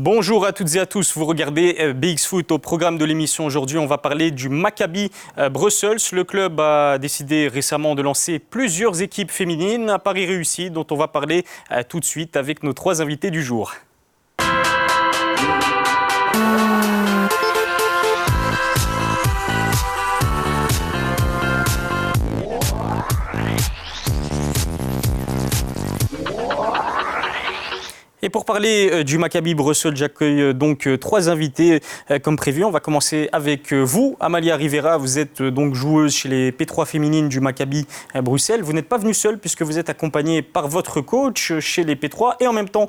Bonjour à toutes et à tous, vous regardez BX Foot. Au programme de l'émission aujourd'hui, on va parler du Maccabi Brussels. Le club a décidé récemment de lancer plusieurs équipes féminines, un pari réussi dont on va parler tout de suite avec nos trois invités du jour. Et pour parler du Maccabi Brussels, j'accueille donc trois invités comme prévu. On va commencer avec vous, Amalia Rivera. Vous êtes donc joueuse chez les P3 féminines du Maccabi Bruxelles. Vous n'êtes pas venue seule puisque vous êtes accompagnée par votre coach chez les P3 et en même temps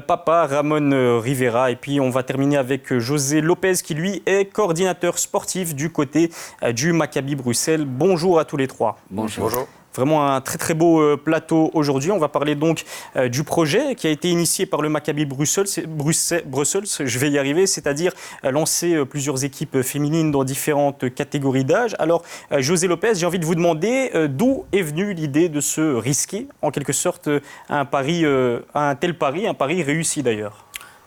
papa Ramon Rivera. Et puis on va terminer avec José Lopez qui lui est coordinateur sportif du côté du Maccabi Bruxelles. Bonjour à tous les trois. Bonjour. Vraiment un très très beau plateau aujourd'hui. On va parler donc du projet qui a été initié par le Maccabi Brussels, je vais y arriver, c'est-à-dire lancer plusieurs équipes féminines dans différentes catégories d'âge. Alors José Lopez, j'ai envie de vous demander d'où est venue l'idée de se risquer en quelque sorte à un tel pari, un pari réussi d'ailleurs.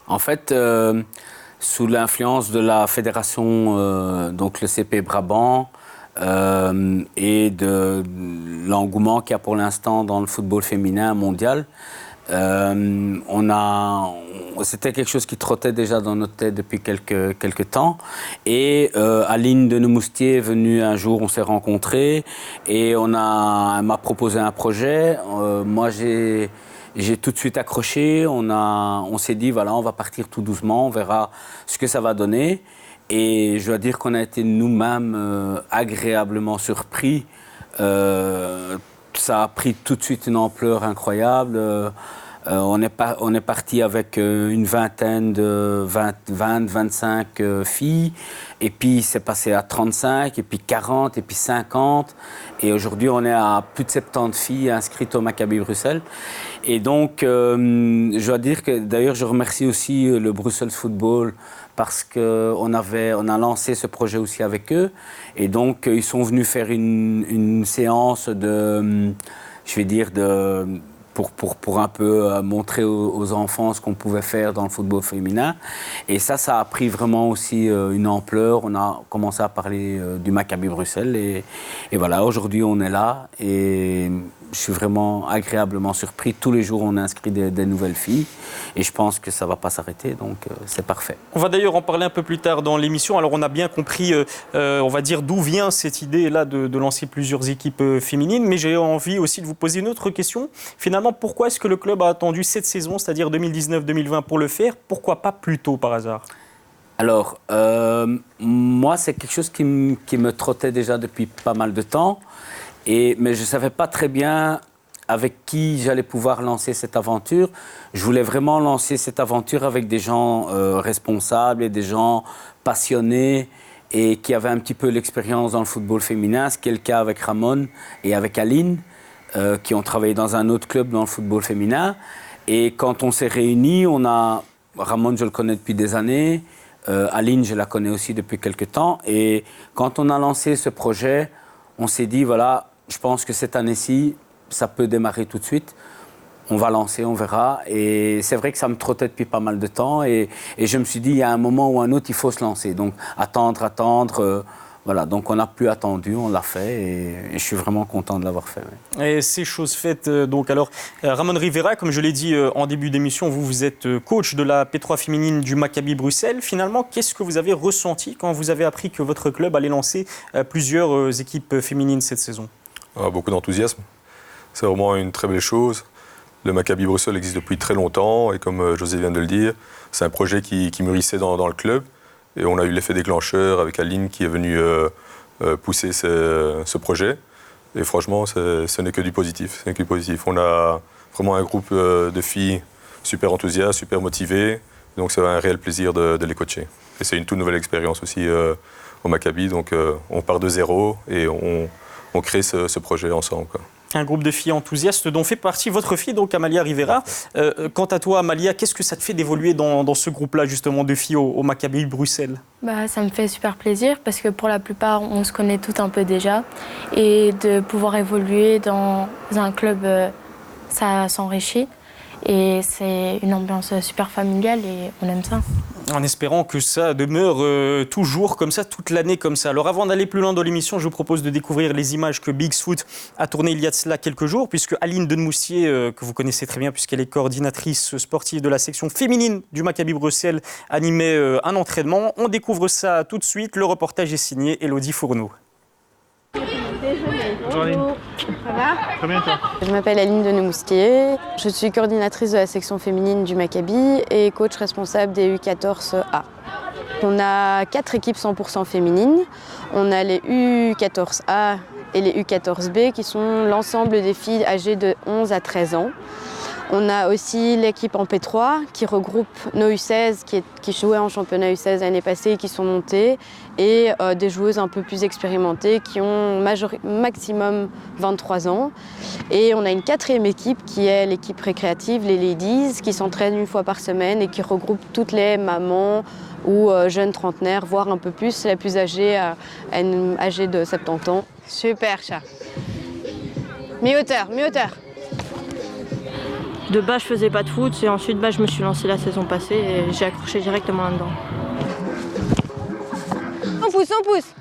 En fait, sous l'influence de la fédération, donc le CP Brabant, et de l'engouement qu'il y a pour l'instant dans le football féminin mondial. C'était quelque chose qui trottait déjà dans notre tête depuis quelques temps. Et Aline de Neumoustier est venue un jour, on s'est rencontrés et elle m'a proposé un projet. Moi, j'ai tout de suite accroché. On s'est dit, voilà, on va partir tout doucement, on verra ce que ça va donner. Et je dois dire qu'on a été nous-mêmes agréablement surpris. Ça a pris tout de suite une ampleur incroyable. On est parti avec une vingtaine de 25 filles. Et puis c'est passé à 35, et puis 40, et puis 50. Et aujourd'hui, on est à plus de 70 filles inscrites au Maccabi Bruxelles. Et donc, je dois dire que, d'ailleurs, je remercie aussi le Brussels Football parce qu'on a lancé ce projet aussi avec eux. Et donc, ils sont venus faire une séance pour un peu montrer aux enfants ce qu'on pouvait faire dans le football féminin. Et ça a pris vraiment aussi une ampleur. On a commencé à parler du Maccabi Bruxelles. Et voilà, aujourd'hui, on est là. Et je suis vraiment agréablement surpris. Tous les jours, on inscrit des nouvelles filles. Et je pense que ça ne va pas s'arrêter. Donc, c'est parfait. On va d'ailleurs en parler un peu plus tard dans l'émission. Alors, on a bien compris, on va dire, d'où vient cette idée-là de lancer plusieurs équipes féminines. Mais j'ai envie aussi de vous poser une autre question. Finalement, pourquoi est-ce que le club a attendu cette saison, c'est-à-dire 2019-2020, pour le faire? Pourquoi pas plus tôt, par hasard? Alors, moi, c'est quelque chose qui me trottait déjà depuis pas mal de temps. Mais je ne savais pas très bien avec qui j'allais pouvoir lancer cette aventure. Je voulais vraiment lancer cette aventure avec des gens responsables et des gens passionnés et qui avaient un petit peu l'expérience dans le football féminin, ce qui est le cas avec Ramon et avec Aline, qui ont travaillé dans un autre club dans le football féminin. Et quand on s'est réunis, Ramon, je le connais depuis des années, Aline, je la connais aussi depuis quelques temps. Et quand on a lancé ce projet, on s'est dit, voilà, je pense que cette année-ci, ça peut démarrer tout de suite. On va lancer, on verra. Et c'est vrai que ça me trottait depuis pas mal de temps. Et je me suis dit, il y a un moment ou un autre, il faut se lancer. Donc, attendre. Voilà, donc on n'a plus attendu, on l'a fait. Et je suis vraiment content de l'avoir fait. Oui. Et c'est chose faite. Donc, alors, Ramon Rivera, comme je l'ai dit en début d'émission, vous êtes coach de la P3 féminine du Maccabi Bruxelles. Finalement, qu'est-ce que vous avez ressenti quand vous avez appris que votre club allait lancer plusieurs équipes féminines cette saison? Beaucoup d'enthousiasme. C'est vraiment une très belle chose. Le Maccabi Bruxelles existe depuis très longtemps et comme José vient de le dire, c'est un projet qui mûrissait dans le club. Et on a eu l'effet déclencheur avec Aline qui est venue pousser ce projet. Et franchement, ce n'est que du positif. On a vraiment un groupe de filles super enthousiastes, super motivées. Donc c'est un réel plaisir de les coacher. Et c'est une toute nouvelle expérience aussi au Maccabi. Donc on part de zéro et on crée ce projet ensemble, quoi. Un groupe de filles enthousiastes dont fait partie votre fille, donc Amalia Rivera. Quant à toi, Amalia, qu'est-ce que ça te fait d'évoluer dans ce groupe-là, justement, de filles au Maccabi Bruxelles? Ça me fait super plaisir parce que pour la plupart, on se connaît toutes un peu déjà. Et de pouvoir évoluer dans un club, ça s'enrichit. Et c'est une ambiance super familiale et on aime ça. En espérant que ça demeure toujours comme ça, toute l'année comme ça. Alors avant d'aller plus loin dans l'émission, je vous propose de découvrir les images que Bigs Foot a tournées il y a de cela quelques jours, puisque Aline Denmoustier, que vous connaissez très bien puisqu'elle est coordinatrice sportive de la section féminine du Maccabi Bruxelles, animait un entraînement. On découvre ça tout de suite. Le reportage est signé Elodie Fourneau. Bonjour Aline. Ça va? Très bien toi? Je m'appelle Aline Denmoustier, je suis coordinatrice de la section féminine du Maccabi et coach responsable des U14A. On a 4 équipes 100% féminines. On a les U14A et les U14B qui sont l'ensemble des filles âgées de 11 à 13 ans. On a aussi l'équipe en P3 qui regroupe nos U16 qui jouaient en championnat U16 l'année passée et qui sont montées et des joueuses un peu plus expérimentées qui ont maximum 23 ans. Et on a une 4e équipe qui est l'équipe récréative, les Ladies, qui s'entraînent une fois par semaine et qui regroupe toutes les mamans ou jeunes trentenaires, voire un peu plus, la plus âgée, âgée de 70 ans. Super chat. Mi-hauteur, mi-hauteur. De base, je faisais pas de foot et ensuite je me suis lancée la saison passée et j'ai accroché directement là-dedans. On pousse.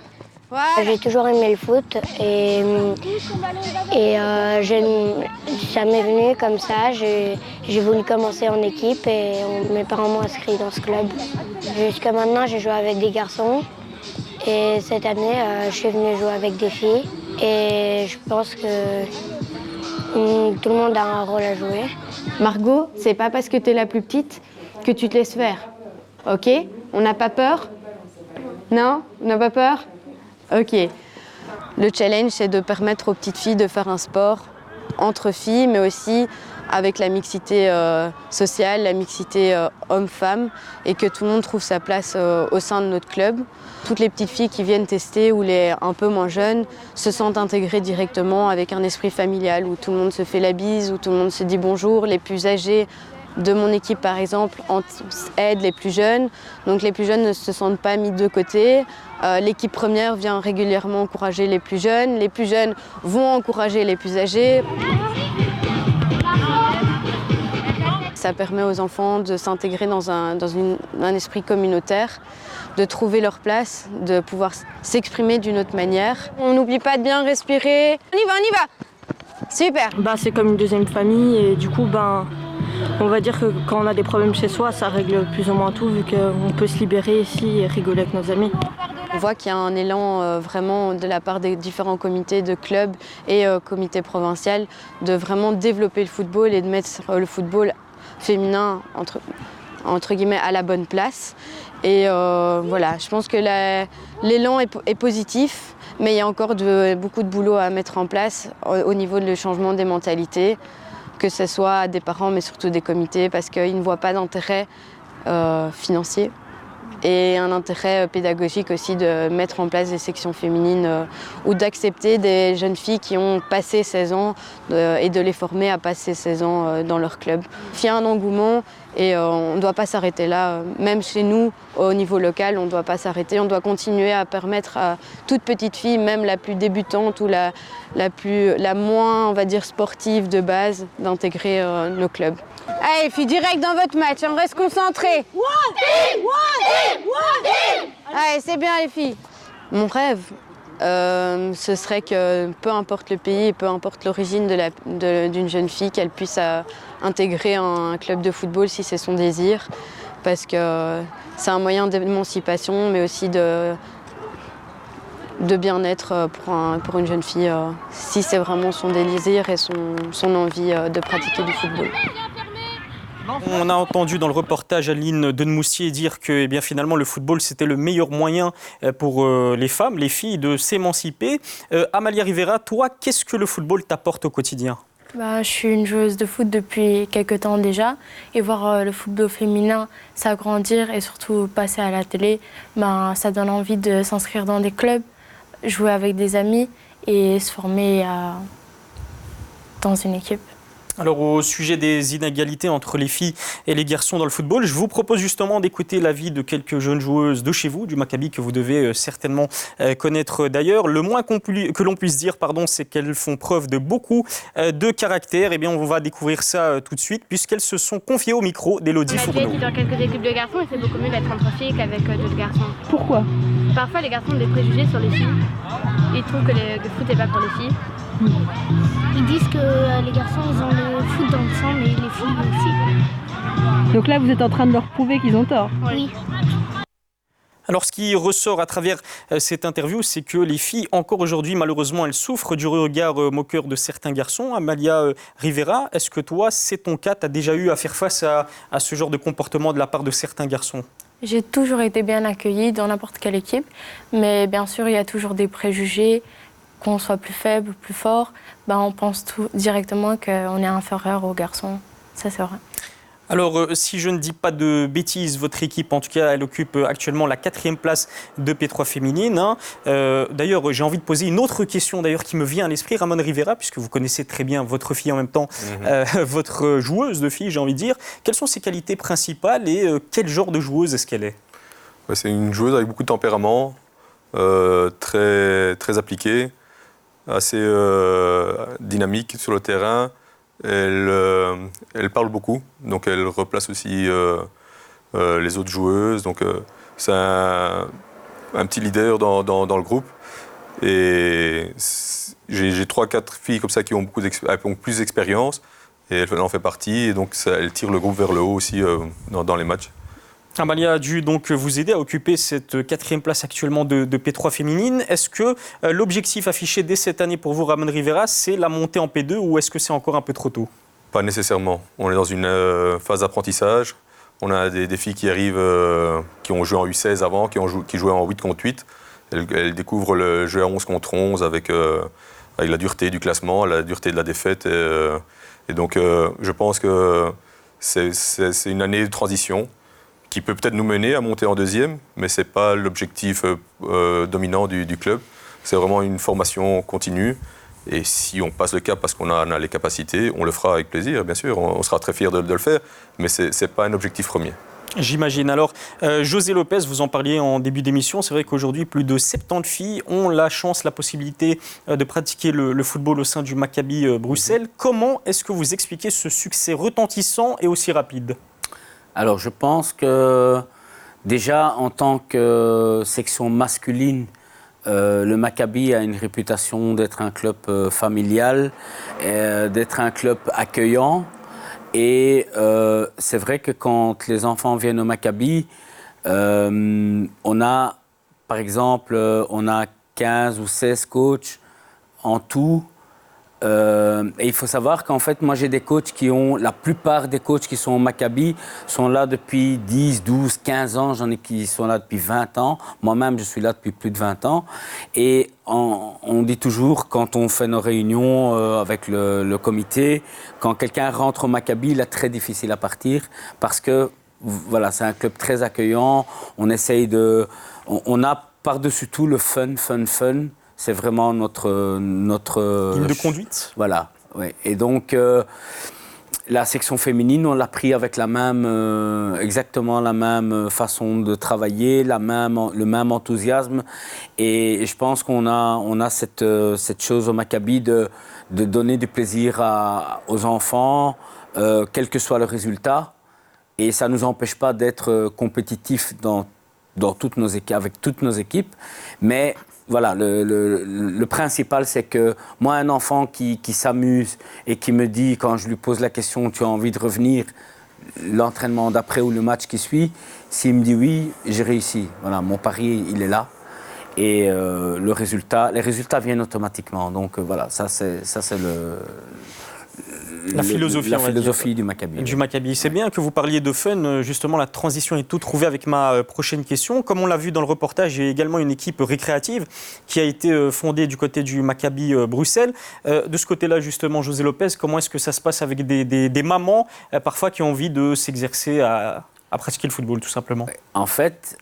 Voilà. J'ai toujours aimé le foot et ça m'est venu comme ça. J'ai voulu commencer en équipe et mes parents m'ont inscrit dans ce club. Jusqu'à maintenant, j'ai joué avec des garçons et cette année, je suis venue jouer avec des filles et je pense que tout le monde a un rôle à jouer. Margot, c'est pas parce que tu es la plus petite que tu te laisses faire. Ok? On n'a pas peur? Non? On n'a pas peur? Ok. Le challenge, c'est de permettre aux petites filles de faire un sport entre filles, mais aussi avec la mixité sociale, la mixité homme-femme, et que tout le monde trouve sa place au sein de notre club. Toutes les petites filles qui viennent tester ou les un peu moins jeunes se sentent intégrées directement avec un esprit familial où tout le monde se fait la bise, où tout le monde se dit bonjour. Les plus âgés de mon équipe, par exemple, aident les plus jeunes. Donc les plus jeunes ne se sentent pas mis de côté. L'équipe première vient régulièrement encourager les plus jeunes. Les plus jeunes vont encourager les plus âgés. Ça permet aux enfants de s'intégrer dans un esprit communautaire, de trouver leur place, de pouvoir s'exprimer d'une autre manière. On n'oublie pas de bien respirer. On y va! Super! C'est comme une deuxième famille et du coup, on va dire que quand on a des problèmes chez soi, ça règle plus ou moins tout vu qu'on peut se libérer ici et rigoler avec nos amis. On voit qu'il y a un élan vraiment de la part des différents comités de clubs et comités provinciaux de vraiment développer le football et de mettre le football féminin entre guillemets à la bonne place. Et voilà, je pense que l'élan est positif, mais il y a encore beaucoup de boulot à mettre en place au niveau du changement des mentalités, que ce soit des parents mais surtout des comités, parce qu'ils ne voient pas d'intérêt financier et un intérêt pédagogique aussi de mettre en place des sections féminines ou d'accepter des jeunes filles qui ont passé 16 ans et de les former à passer 16 ans dans leur club. Il y a un engouement et on ne doit pas s'arrêter là. Même chez nous, au niveau local, on ne doit pas s'arrêter. On doit continuer à permettre à toute petite fille, même la plus débutante ou la moins, on va dire, sportive de base, d'intégrer nos clubs. Allez, filles, direct dans votre match, on reste concentrés. Allez, c'est bien les filles. Mon rêve, ce serait que peu importe le pays, peu importe l'origine d'une jeune fille, qu'elle puisse intégrer un club de football si c'est son désir, parce que c'est un moyen d'émancipation, mais aussi de bien-être pour une jeune fille, si c'est vraiment son désir et son envie de pratiquer du football. On a entendu dans le reportage Aline Denmoustier dire que finalement le football c'était le meilleur moyen pour les femmes, les filles de s'émanciper. Amalia Rivera, toi, qu'est-ce que le football t'apporte au quotidien? Je suis une joueuse de foot depuis quelques temps déjà et voir le football féminin s'agrandir et surtout passer à la télé, ça donne envie de s'inscrire dans des clubs, jouer avec des amis et se former dans une équipe. Alors au sujet des inégalités entre les filles et les garçons dans le football, je vous propose justement d'écouter l'avis de quelques jeunes joueuses de chez vous, du Maccabi, que vous devez certainement connaître d'ailleurs. Le moins que l'on puisse dire, c'est qu'elles font preuve de beaucoup de caractère. Eh bien, on va découvrir ça tout de suite, puisqu'elles se sont confiées au micro d'Élodie Fourneau. J'ai été dans quelques équipes de garçons et c'est beaucoup mieux d'être entre filles qu'avec d'autres garçons. Pourquoi? Parfois, les garçons ont des préjugés sur les filles. Ils trouvent que le foot n'est pas pour les filles. Ils disent que les garçons, ils ont le foot dans le sang, mais les filles aussi. Donc là, vous êtes en train de leur prouver qu'ils ont tort. Oui. Alors, ce qui ressort à travers cette interview, c'est que les filles, encore aujourd'hui, malheureusement, elles souffrent du regard moqueur de certains garçons. Amalia Rivera, est-ce que toi, c'est ton cas? Tu as déjà eu à faire face à ce genre de comportement de la part de certains garçons? J'ai toujours été bien accueillie dans n'importe quelle équipe, mais bien sûr, il y a toujours des préjugés. Qu'on soit plus faible, plus fort, on pense directement qu'on est inférieur aux garçons. Ça, c'est vrai. Alors, si je ne dis pas de bêtises, votre équipe, en tout cas, elle occupe actuellement la 4e place de P3 féminine. D'ailleurs, j'ai envie de poser une autre question qui me vient à l'esprit, Ramon Rivera, puisque vous connaissez très bien votre fille en même temps, votre joueuse de fille, j'ai envie de dire. Quelles sont ses qualités principales et quel genre de joueuse est-ce qu'elle est? C'est une joueuse avec beaucoup de tempérament, très, très appliquée, assez dynamique sur le terrain. Elle parle beaucoup, donc elle replace aussi les autres joueuses. Donc c'est un petit leader dans le groupe. Et j'ai 3-4 filles comme ça qui ont plus d'expérience. Et elle en fait partie. Et donc elle tire le groupe vers le haut aussi dans les matchs. Amalia a dû donc vous aider à occuper cette 4e place actuellement de P3 féminine. Est-ce que l'objectif affiché dès cette année pour vous, Ramon Rivera, c'est la montée en P2 ou est-ce que c'est encore un peu trop tôt? Pas nécessairement. On est dans une phase d'apprentissage. On a des filles qui arrivent, qui ont joué en U16 avant, qui jouaient en 8 contre 8. Elles découvrent le jeu à 11 contre 11 avec la dureté du classement, la dureté de la défaite. Et donc je pense que c'est une année de transition qui peut peut-être nous mener à monter en 2e, mais ce n'est pas l'objectif dominant du club. C'est vraiment une formation continue. Et si on passe le cap parce qu'on a les capacités, on le fera avec plaisir, bien sûr. On sera très fiers de le faire, mais ce n'est pas un objectif premier. J'imagine. Alors, José Lopez, vous en parliez en début d'émission, c'est vrai qu'aujourd'hui, plus de 70 filles ont la chance, la possibilité de pratiquer le football au sein du Maccabi Bruxelles. Comment est-ce que vous expliquez ce succès retentissant et aussi rapide? Alors, je pense que déjà, en tant que section masculine, le Maccabi a une réputation d'être un club familial, d'être un club accueillant. Et c'est vrai que quand les enfants viennent au Maccabi, on a, par exemple, 15 ou 16 coachs en tout. Et il faut savoir qu'en fait, moi j'ai des coachs la plupart des coachs qui sont au Maccabi sont là depuis 10, 12, 15 ans, j'en ai qui sont là depuis 20 ans, moi-même je suis là depuis plus de 20 ans. Et on dit toujours, quand on fait nos réunions avec le comité, quand quelqu'un rentre au Maccabi, il est très difficile à partir parce que voilà, c'est un club très accueillant, on essaye on a par-dessus tout le fun. C'est vraiment notre ligne de conduite. Voilà. Ouais. Et donc, la section féminine, on l'a pris avec exactement la même façon de travailler, le même enthousiasme. Et je pense qu'on a cette chose au Maccabi de donner du plaisir aux enfants, quel que soit le résultat. Et ça ne nous empêche pas d'être compétitifs avec toutes nos équipes. Mais voilà, le principal, c'est que moi, un enfant qui s'amuse et qui me dit, quand je lui pose la question, tu as envie de revenir l'entraînement d'après ou le match qui suit, s'il me dit oui, j'ai réussi. Voilà, mon pari, il est là. Et les résultats viennent automatiquement. Donc voilà, ça c'est la philosophie du Maccabi. Du Maccabi. C'est bien que vous parliez de fun. Justement, la transition est toute trouvée avec ma prochaine question. Comme on l'a vu dans le reportage, il y a également une équipe récréative qui a été fondée du côté du Maccabi Bruxelles. De ce côté-là, justement, José Lopez, comment est-ce que ça se passe avec des mamans, parfois, qui ont envie de s'exercer à pratiquer le football, tout simplement? En fait,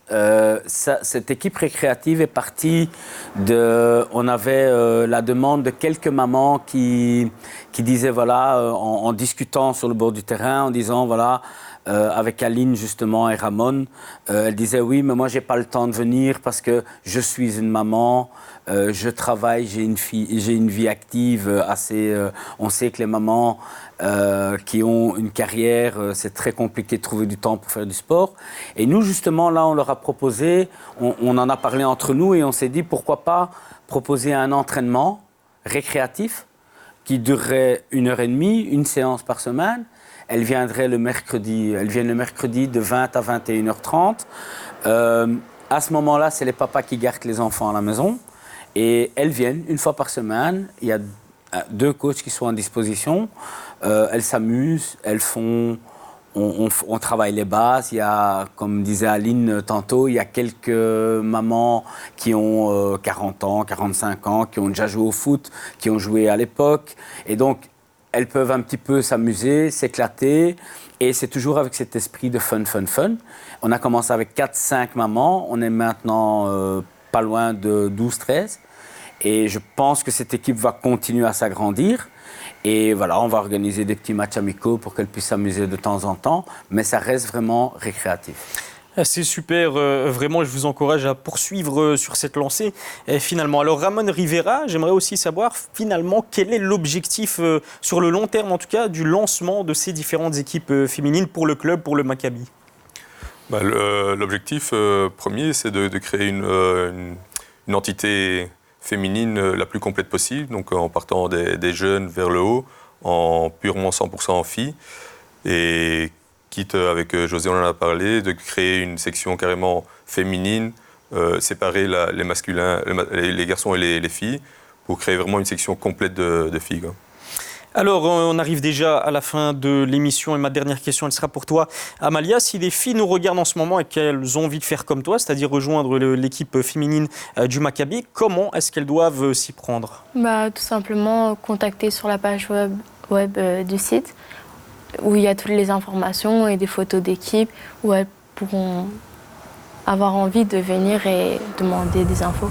cette équipe récréative est partie de... On avait la demande de quelques mamans qui disaient, voilà, en discutant sur le bord du terrain, en disant, voilà, avec Aline justement et Ramon, elle disait, oui, mais moi, j'ai pas le temps de venir parce que je suis une maman, je travaille, j'ai une vie active assez... on sait que les mamans qui ont une carrière, c'est très compliqué de trouver du temps pour faire du sport. Et nous, justement, là, on leur a proposé, on en a parlé entre nous et on s'est dit, pourquoi pas proposer un entraînement récréatif qui durerait 1h30, une séance par semaine. Elles viennent le mercredi de 20 à 21h30. À ce moment-là, c'est les papas qui gardent les enfants à la maison. Et elles viennent une fois par semaine. Il y a 2 coachs qui sont à disposition. Elles s'amusent, elles font... On travaille les bases. Il y a, comme disait Aline tantôt, il y a quelques mamans qui ont 40 ans, 45 ans, qui ont déjà joué au foot, qui ont joué à l'époque. Et donc, elles peuvent un petit peu s'amuser, s'éclater. Et c'est toujours avec cet esprit de fun. On a commencé avec 4-5 mamans. On est maintenant pas loin de 12-13. Et je pense que cette équipe va continuer à s'agrandir. Et voilà, on va organiser des petits matchs amicaux pour qu'elles puissent s'amuser de temps en temps. Mais ça reste vraiment récréatif. C'est super, vraiment, je vous encourage à poursuivre sur cette lancée. Finalement, alors Ramon Rivera, j'aimerais aussi savoir finalement quel est l'objectif sur le long terme, en tout cas, du lancement de ces différentes équipes féminines pour le club, pour le Maccabi. L'objectif premier, c'est de créer une entité féminine la plus complète possible, donc en partant des jeunes vers le haut, en purement 100% en filles. Et quitte, avec José, on en a parlé, de créer une section carrément féminine, séparer les masculins, les garçons et les filles, pour créer vraiment une section complète de filles, quoi. Alors, on arrive déjà à la fin de l'émission et ma dernière question, elle sera pour toi, Amalia. Si des filles nous regardent en ce moment et qu'elles ont envie de faire comme toi, c'est-à-dire rejoindre l'équipe féminine du Maccabi, comment est-ce qu'elles doivent s'y prendre? Tout simplement contacter sur la page web du site, où il y a toutes les informations et des photos d'équipe, où elles pourront avoir envie de venir et demander des infos.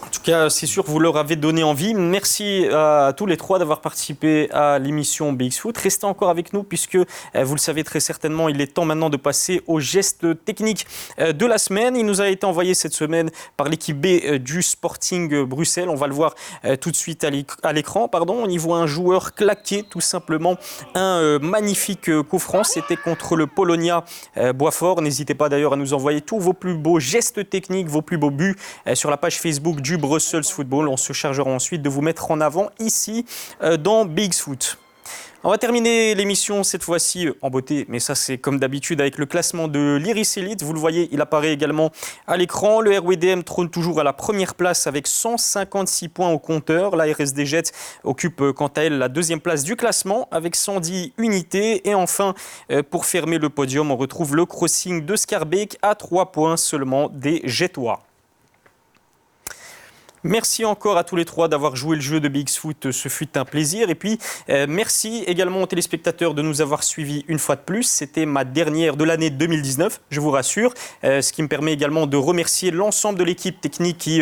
En tout cas, c'est sûr que vous leur avez donné envie. Merci à tous les 3 d'avoir participé à l'émission BX Foot. Restez encore avec nous puisque, vous le savez très certainement, il est temps maintenant de passer au geste technique de la semaine. Il nous a été envoyé cette semaine par l'équipe B du Sporting Bruxelles. On va le voir tout de suite à l'écran. On y voit un joueur claquer tout simplement un magnifique coup franc. C'était contre le Polonia Boisfort. N'hésitez pas d'ailleurs à nous envoyer tous vos plus beaux gestes techniques, vos plus beaux buts sur la page Facebook du Brussels Football. On se chargera ensuite de vous mettre en avant ici dans BX Foot. On va terminer l'émission cette fois-ci en beauté, mais ça c'est comme d'habitude avec le classement de l'Iris Elite. Vous le voyez, il apparaît également à l'écran. Le RWDM trône toujours à la première place avec 156 points au compteur. La RSD Jet occupe quant à elle la 2e place du classement avec 110 unités. Et enfin, pour fermer le podium, on retrouve le Crossing de Scarbeck à 3 points seulement des Jetois. Merci encore à tous les 3 d'avoir joué le jeu de BX Foot, ce fut un plaisir. Et puis, merci également aux téléspectateurs de nous avoir suivis une fois de plus. C'était ma dernière de l'année 2019, je vous rassure. Ce qui me permet également de remercier l'ensemble de l'équipe technique qui,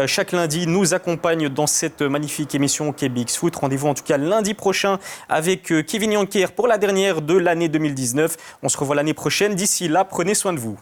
chaque lundi, nous accompagne dans cette magnifique émission qu'est BX Foot. Rendez-vous en tout cas lundi prochain avec Kevin Yanker pour la dernière de l'année 2019. On se revoit l'année prochaine. D'ici là, prenez soin de vous.